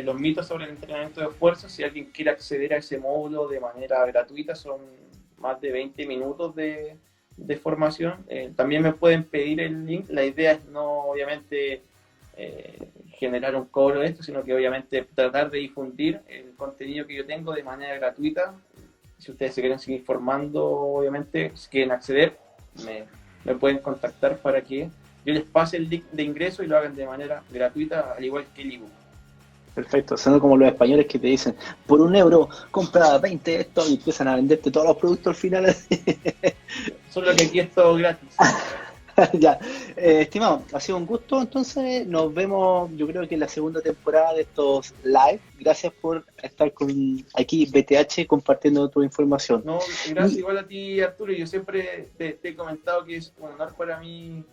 los mitos sobre el entrenamiento de fuerza. Si alguien quiere acceder a ese módulo de manera gratuita, son más de 20 minutos de formación. También me pueden pedir el link. La idea es no, obviamente, generar un cobro de esto, sino que obviamente tratar de difundir el contenido que yo tengo de manera gratuita. Si ustedes se quieren seguir formando, obviamente, si quieren acceder, me pueden contactar para que yo les pase el link de ingreso y lo hagan de manera gratuita, al igual que el ebook. Perfecto, son como los españoles que te dicen, por 1 euro compra 20 de esto y empiezan a venderte todos los productos al final. Solo que aquí es todo gratis. Ya, estimado, ha sido un gusto, entonces nos vemos yo creo que en la segunda temporada de estos live. Gracias por estar aquí BTH compartiendo tu información. No, gracias igual a ti, Arturo. Yo siempre te he comentado que es un honor para mí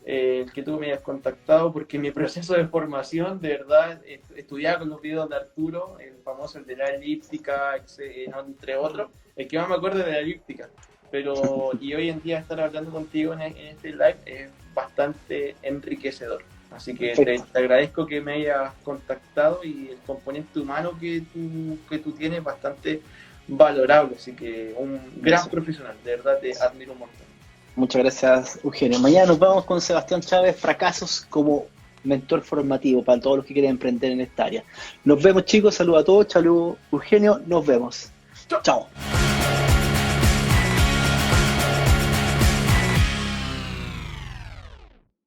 el que tú me hayas contactado, porque mi proceso de formación, de verdad, estudiaba con los videos de Arturo, el famoso, el de la elíptica, entre otros, el que más me acuerdo de la elíptica. Y hoy en día estar hablando contigo en este live es bastante enriquecedor. Así que te agradezco que me hayas contactado, y el componente humano que tú tienes es bastante valorable. Así que un gran profesional, de verdad te admiro un montón. Muchas gracias, Eugenio. Mañana nos vamos con Sebastián Chávez, fracasos como mentor formativo para todos los que quieren emprender en esta área. Nos vemos, chicos. Saludos a todos. Saludos, Eugenio. Nos vemos. Chao.